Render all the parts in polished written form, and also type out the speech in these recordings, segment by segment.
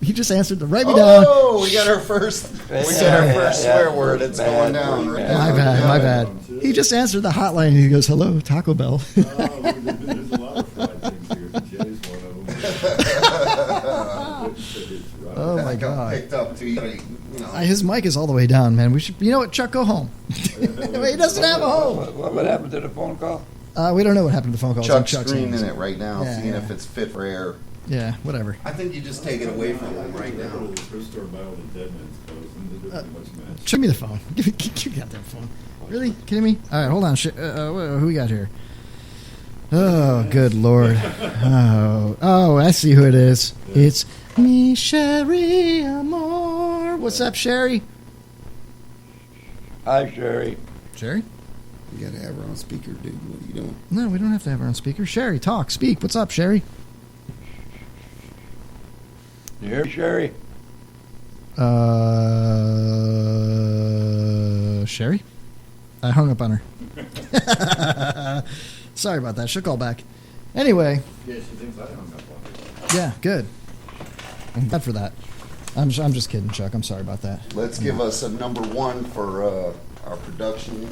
He just answered the write me down. Oh, we got our first swear word. It's going down. Right my bad. He just answered the hotline and he goes, "Hello, Taco Bell." There's a lot of fried things here. Jay's one of them. Oh my God! Picked up too. His mic is all the way down, man. We should. You know what, Chuck? Go home. He doesn't have a home. What happened to the phone call? We don't know what happened to the phone call. Chuck's screening it right now, seeing if it's fit for air. Yeah, whatever. I think you just take it away from him right now. Show me the phone. Give me that phone. Really? Kidding me? All right, hold on. Who we got here? Oh, good Lord. Oh, I see who it is. It's me, Sherry Amor. What's up, Sherry? Hi, Sherry. Sherry? You gotta have her on speaker, dude. What are you doing? No, we don't have to have her on speaker. Sherry, talk, speak. What's up, Sherry? You hear me, Sherry? Sherry? I hung up on her. Sorry about that. She'll call back. Anyway. Yeah, she thinks I hung up on her. Yeah, good. I'm glad for that. I'm just kidding, Chuck. I'm sorry about that. Let's give us a number one for our production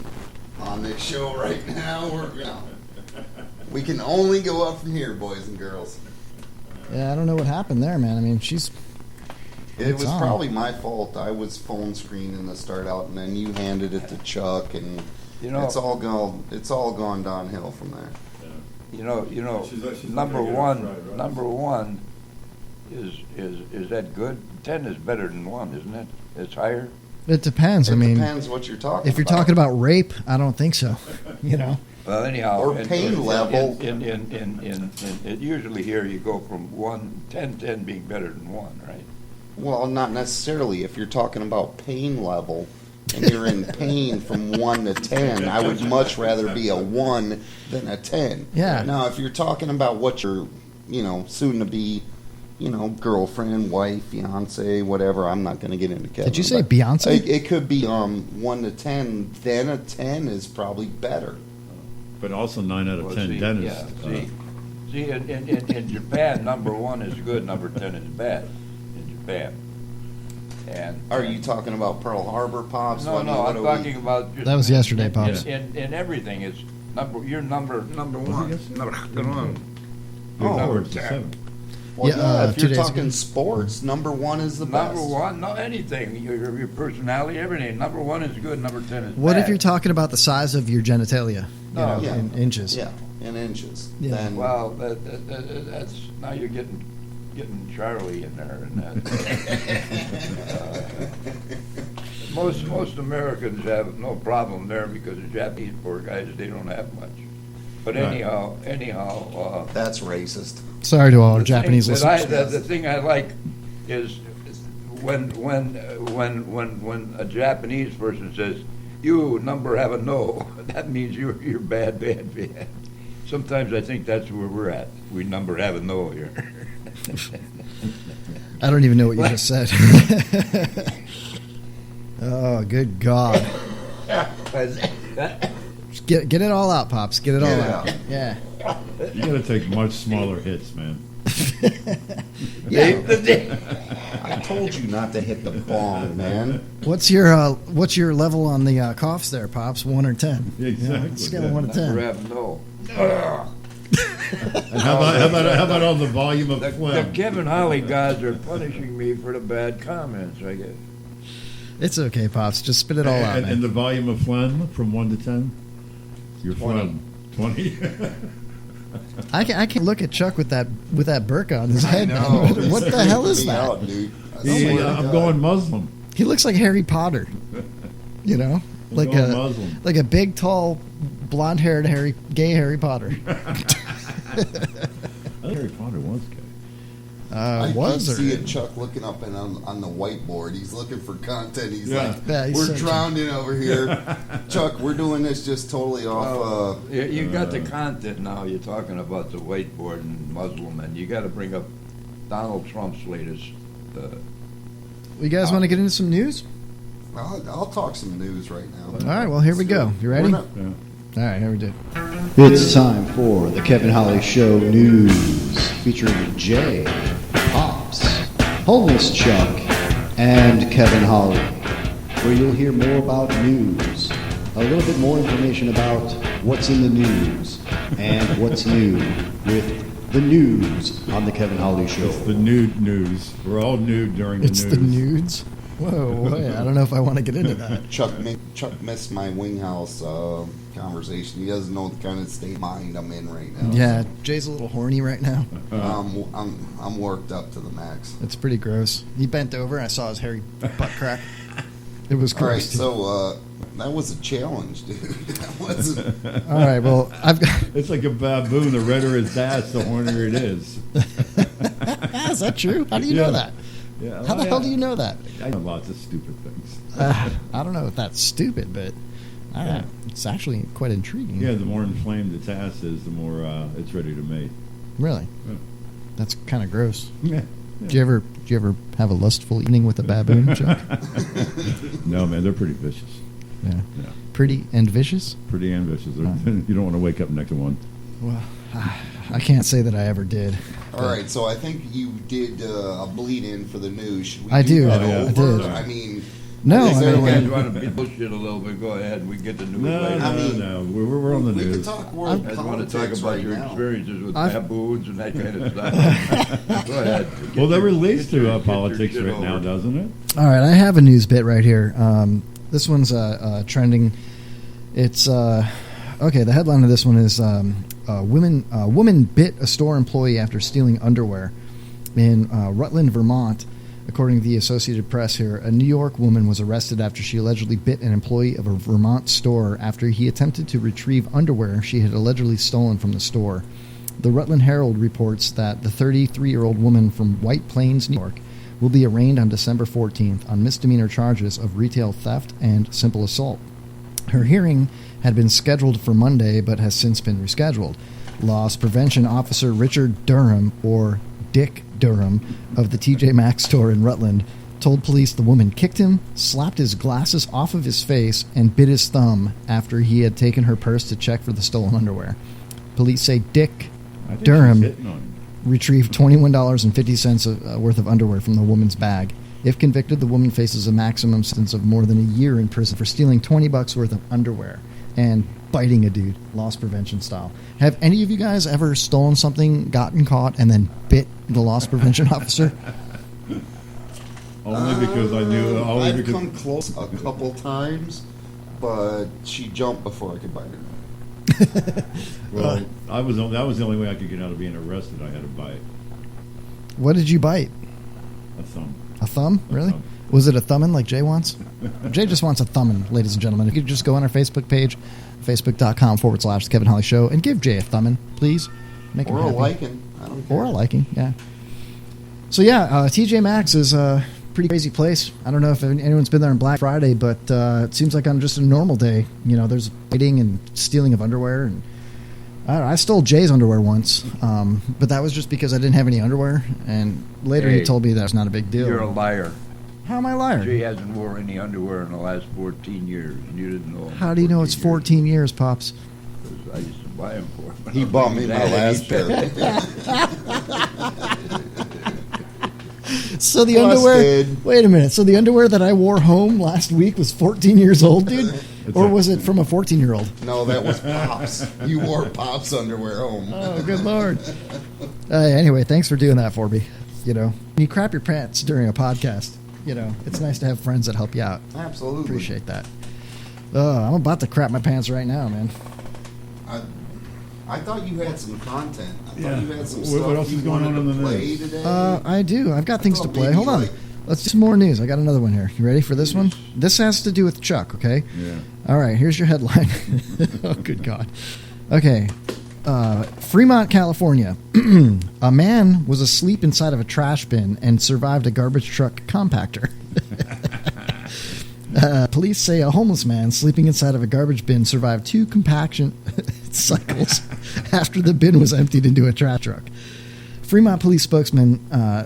on this show right now. We can only go up from here, boys and girls. Yeah, I don't know what happened there, man. I mean, It was probably my fault. I was phone screening to start out, and then you handed it to Chuck, and it's all gone downhill from there. You know. Number one is that good? 10 is better than 1, isn't it? It's higher. It depends. It depends what you're talking about. If you're talking about rape, I don't think so. Well, anyhow, or pain level. In usually here you go from 10 being better than 1, right? Well, not necessarily. If you're talking about pain level and you're in pain from 1 to 10, I would much rather be a 1 than a 10. Yeah. Now, if you're talking about what you're, soon to be, girlfriend, wife, fiance, whatever, I'm not going to get into Kevin. Did you say Beyonce? It could be 1 to 10. Then a 10 is probably better. But also 9 out of 10 dentists. Yeah, see, in Japan, number 1 is good, number 10 is bad. In Japan. And are you talking about Pearl Harbor, Pops? No, I'm talking about. That was yesterday, Pops. In everything, it's you're number 1. Number 7. Well, if you're talking sports, number 1 is the best. Number 1, no, anything. Your personality, everything. Number 1 is good, number 10 is bad. What if you're talking about the size of your genitalia? In inches. Yeah, in inches. Yeah. Then, well, that's now you're getting Charlie in there, and most Americans have no problem there because the Japanese poor guys, they don't have much. But anyhow, that's racist. Sorry to all our Japanese listeners. The thing I like is when a Japanese person says, "You number have a no," that means you're bad. Sometimes I think that's where we're at. We number have a no here. I don't even know what you just said. Oh, good God. Just get it all out, Pops. Get it all out. Yeah. You got to take much smaller hits, man. Yeah. I told you not to hit the bong, man. What's your level on the coughs there, Pops? 1 or 10? Exactly. Scale of 1 to 10. Number have no. And how about on the volume of The phlegm? Kevin Holly guys are punishing me for the bad comments, I guess. It's okay, Pops. Just spit it all out, man. And the volume of phlegm from 1 to 10? Your phlegm. 20? I can't look at Chuck with that burqa on his head. know. Man. What the hell is that? Out, dude. I'm going Muslim. He looks like Harry Potter. Like Muslim. a big, tall, blonde-haired gay Harry Potter. I think Harry Potter was gay. I Was see there? it, Chuck looking up and on the whiteboard. He's looking for content. He's Yeah. like, Yeah, he's we're searching. drowning over here. Chuck, we're doing this just totally off. You got the content now. You're talking about the whiteboard and Muslim, and you got to bring up Donald Trump's latest. You guys want to get into some news? I'll talk some news right now. All right, well, here we go. You ready? We're All not- Yeah. right, here we do. It's time for the Kevin Holly Show News featuring Jay, Pops, Homeless Chuck and Kevin Holly, where you'll hear more about news, a little bit more information about what's in the news, and what's new with the news on the Kevin Holly Show. It's the nude news. We're all nude during the It's news. the nudes? Whoa, wait, I don't know if I want to get into that. Chuck missed my wing house conversation. He doesn't know the kind of state of mind I'm in right now. Yeah, Jay's a little horny right now. I'm worked up to the max. It's pretty gross. He bent over and I saw his hairy butt crack. It was All right, gross. so that was a challenge, dude. That wasn't. All right, well, I've got... It's like a baboon. The redder his ass, the hornier it is. Is that true? How do you know that? Yeah, How the hell do you know that? I know lots of stupid things. I don't know if that's stupid, but it's actually quite intriguing. Yeah, the more inflamed its ass is, the more it's ready to mate. Really? Yeah. That's kind of gross. Yeah. Did you ever have a lustful evening with a baboon, Chuck? No, man, they're pretty vicious. Yeah. Yeah. Pretty and vicious? Pretty ambitious. You don't want to wake up next to one. Well, I can't say that I ever did. All right, so I think you did a bleed in for the news. Should we I do. that Oh, yeah. I over? did. I mean, No, is I there mean, a You way- guys want to be bullshit a little bit, go ahead. We can get the news No, later. no, I mean, no. We're on the we could news. talk world I want to talk politics about right your now. experiences with I've- baboons and that kind of stuff. Go ahead. Well, they're Get released your- to get your politics shit right now, over. doesn't it? all right, I have a news bit right here. This one's trending. It's okay. The headline of this one is woman bit a store employee after stealing underwear in Rutland, Vermont. According to the Associated Press here, a New York woman was arrested after she allegedly bit an employee of a Vermont store after he attempted to retrieve underwear she had allegedly stolen from the store. The Rutland Herald reports that the 33-year-old woman from White Plains, New York, will be arraigned on December 14th on misdemeanor charges of retail theft and simple assault. Her hearing had been scheduled for Monday but has since been rescheduled. Loss Prevention Officer Richard Durham, or Dick Durham, of the TJ Maxx store in Rutland, told police the woman kicked him, slapped his glasses off of his face, and bit his thumb after he had taken her purse to check for the stolen underwear. Police say Dick I think Durham she's hitting on him. retrieved $21.50 worth of underwear from the woman's bag. If convicted, the woman faces a maximum sentence of more than a year in prison for stealing $20 worth of underwear and biting a dude, loss prevention style. Have any of you guys ever stolen something, gotten caught, and then bit the loss prevention officer? Only because I knew. Only I've because come close a couple times, but she jumped before I could bite her. well, that was the only way I could get out of being arrested. I had to bite What did you bite? a thumb. A thumb? Really? thumb. Was it a thummin' like Jay wants? Jay just wants a thummin', ladies and gentlemen. If you could just go on our Facebook page, facebook.com/The Kevin Holly Show, and give Jay a thummin', please. Make him Or a happy. liking. I don't care. Or a liking, yeah. So, yeah, TJ Maxx is a pretty crazy place. I don't know if anyone's been there on Black Friday, but it seems like on just a normal day, you know, there's biting and stealing of underwear. And I don't know, I stole Jay's underwear once, but that was just because I didn't have any underwear. And later he Hey, told me that was not a big deal. You're a liar. How am I a liar? Jay hasn't worn any underwear in the last 14 years, and you didn't know. How do you know it's 14 years, Pops? Because I used to buy them for him. He bought me my last pair. So the Busted. underwear... Wait a minute. So the underwear that I wore home last week was 14 years old, dude? Or was it from a 14-year-old? No, that was Pops. You wore Pops underwear home. Oh, good Lord. Anyway, thanks for doing that for me. You know, when you crap your pants during a podcast, you know, it's nice to have friends that help you out. Absolutely. Appreciate that. I'm about to crap my pants right now, man. I thought you had some content. I thought Yeah. you had some What stuff else you is going wanted on to in the play news? today. I do. I've got things Oh, to play. maybe Hold on. like- Let's do some more news. I got another one here. You ready for this one? This has to do with Chuck, okay? Yeah. All right, here's your headline. Oh, good God. Okay. Fremont, California. A man was asleep inside of a trash bin and survived a garbage truck compactor. Police say a homeless man sleeping inside of a garbage bin survived 2 compaction cycles after the bin was emptied into a trash truck. Fremont police spokesman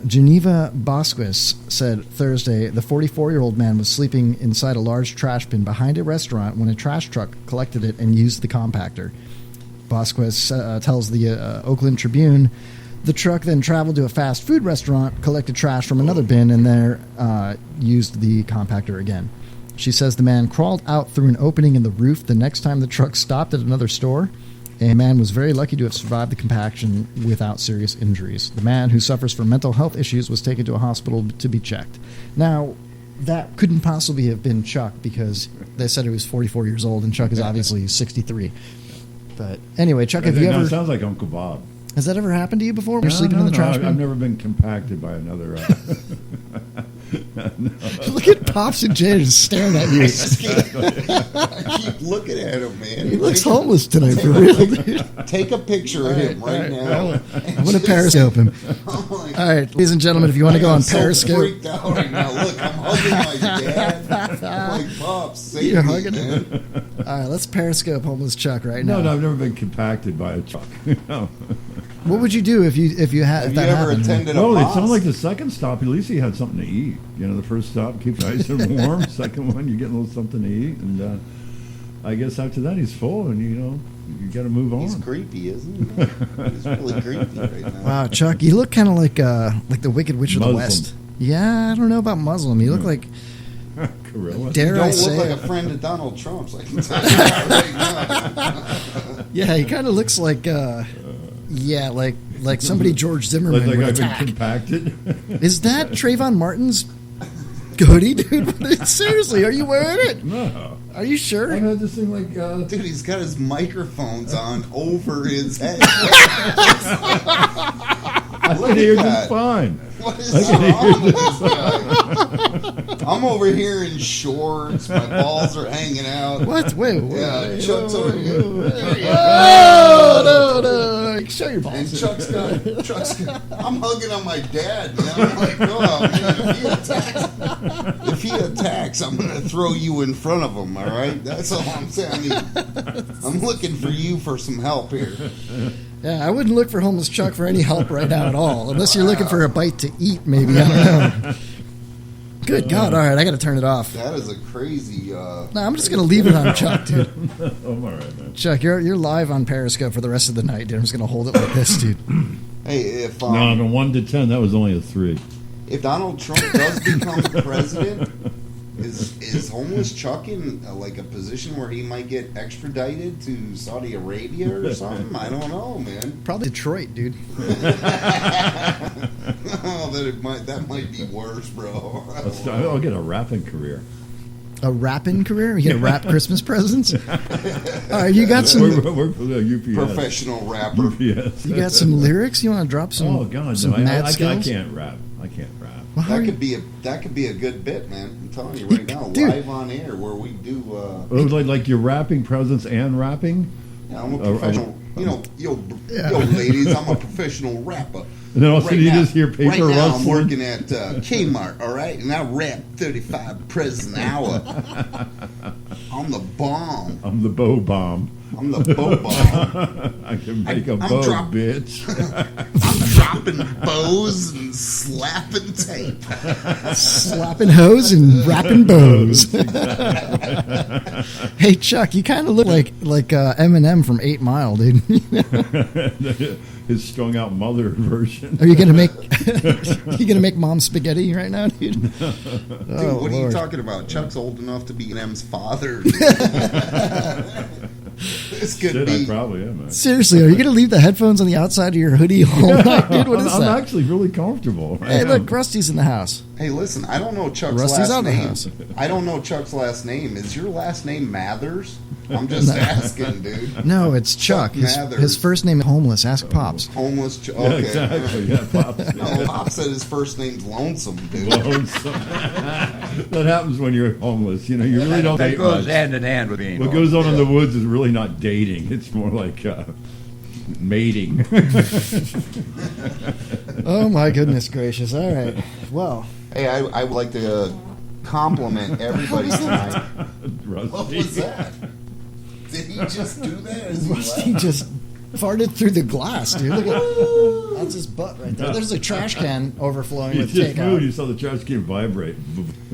Geneva Bosquez said Thursday the 44-year-old man was sleeping inside a large trash bin behind a restaurant when a trash truck collected it and used the compactor. Bosquez tells the Oakland Tribune The truck then traveled to a fast food restaurant, collected trash from another bin, and there used the compactor again. She says the man crawled out through an opening in the roof the next time the truck stopped at another store. A man was very lucky to have survived the compaction without serious injuries. The man, who suffers from mental health issues, was taken to a hospital to be checked. Now, that couldn't possibly have been Chuck because they said he was 44 years old, and Chuck is obviously 63. But anyway, Chuck, have you ever... It sounds like Uncle Bob. Has that ever happened to you before? You're sleeping in the trash bin? I've never been compacted by another... No. Look at Pops and Jay just staring at you. I keep looking at him, man. He looks homeless tonight, for real, dude. Take a picture of him right now. I'm going to Periscope him. All right, ladies and gentlemen, if you want to go on Periscope. I'm so freaked out right now. Look, I'm hugging my dad. I'm like, Pops, save You're me, hugging man. him. All right, let's Periscope homeless Chuck right now. No, I've never been compacted by a truck. No. What would you do if you had Have you ever happened? attended a Well, it mosque? sounded like the second stop, at least he had something to eat. You know, the first stop, keep nice and warm. Second one, you get a little something to eat. And I guess after that, he's full, and, you got to move on. He's creepy, isn't he? He's really creepy right now. Wow, Chuck, you look kind of like the Wicked Witch of the Muslim. West. Yeah, I don't know about Muslim. You look like, Gorilla. dare You I don't say look like it? a friend of Donald Trump's. I can tell you that right now. Yeah, he kind of looks like, like somebody George Zimmerman Like would I've been attack. compacted. Is that Trayvon Martin's hoodie, dude? Seriously, are you wearing it? No. Are you sure? I've had this thing like... Dude, he's got his microphones on over his head. I Look can hear at just that. fine. What is I can wrong with this guy? I'm over here in shorts. My balls are hanging out. What? Wait. Yeah, Chuck's over here. Oh, no. Show your And balls. Chuck's got, I'm hugging on my dad, man. I'm like, oh, man, if he attacks, I'm going to throw you in front of him, all right? That's all I'm saying. I'm looking for you for some help here. Yeah, I wouldn't look for homeless Chuck for any help right now at all, unless you're looking for a bite to eat, maybe. I don't know. Good God. All right, I got to turn it off. That is a crazy... No, I'm just going to leave it on Chuck, dude. I'm all right, man. Chuck, you're live on Periscope for the rest of the night, dude. I'm just going to hold it like this, dude. Hey, if No, on 1 to 10, that was only a 3. if Donald Trump does become president, is homeless Chuck in like a position where he might get extradited to Saudi Arabia or something? I don't know, man. Probably Detroit, dude. Oh, that might be worse, bro. I'll get a rapping career. A rapping career? You gonna rap Christmas presents? All right, you got some. Work for the UPS. Professional rapper. UPS. You got some lyrics? You want to drop some? Oh God, some no! mad I skills? can't rap. I can't rap. Well, how are That you- could be a good bit, man. I'm telling you right now, Dude. live on air where we do. Oh, like you're rapping presents and rapping. I'm a professional. Yo, ladies, I'm a professional rapper. And then all of a sudden you now- just hear paper right now I'm rustling. working at Kmart, all right, and I rap 35 presents an hour. I'm the bomb. I'm the bow bomb. I'm the bow bomb. I can make a I'm bow, drop- bitch. I'm dropping bows and slapping tape. Slapping hoes and rapping bows. Hey Chuck, you kind of look like Eminem from 8 Mile, dude. His strung out mother version. Are you gonna make mom spaghetti right now, dude? Dude, Oh, what are you Lord. talking about? Chuck's old enough to be M's father. This could Shit, be. I probably am. Man. Seriously, are you gonna leave the headphones on the outside of your hoodie all night, dude? What is I'm that? actually really comfortable. I Hey, am. look, Rusty's in the house. Hey, listen, I don't know Chuck's Rusty's out last of the name. house. I don't know Chuck's last name. Is your last name Mathers? I'm just asking, dude. No, it's Chuck. Mathers. His first name is Homeless. Ask Pops. Homeless Chuck. Yeah, Okay. exactly. Yeah, Pops. No, Pop said his first name's Lonesome, dude. Lonesome. That happens when you're homeless. You know, you really don't That date goes much. hand in hand with being What homeless. goes on in the woods is really not dating. It's more like mating. Oh my goodness gracious! All right. Well, Hey, I would like to compliment everybody tonight. What was that? Did he just do that? As he Rusty left? just farted through the glass, dude. Look at that's his butt right there. There's a trash can overflowing You with just moved. You takeout. saw the trash can vibrate.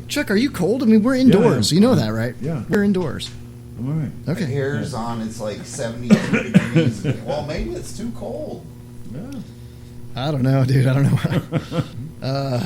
Chuck, are you cold? I mean, we're indoors. Yeah. You know that, right? Yeah. We're indoors. I'm all right. The Okay. hair's on. It's like 72 degrees. Well, maybe it's too cold. Yeah. I don't know, dude. I don't know.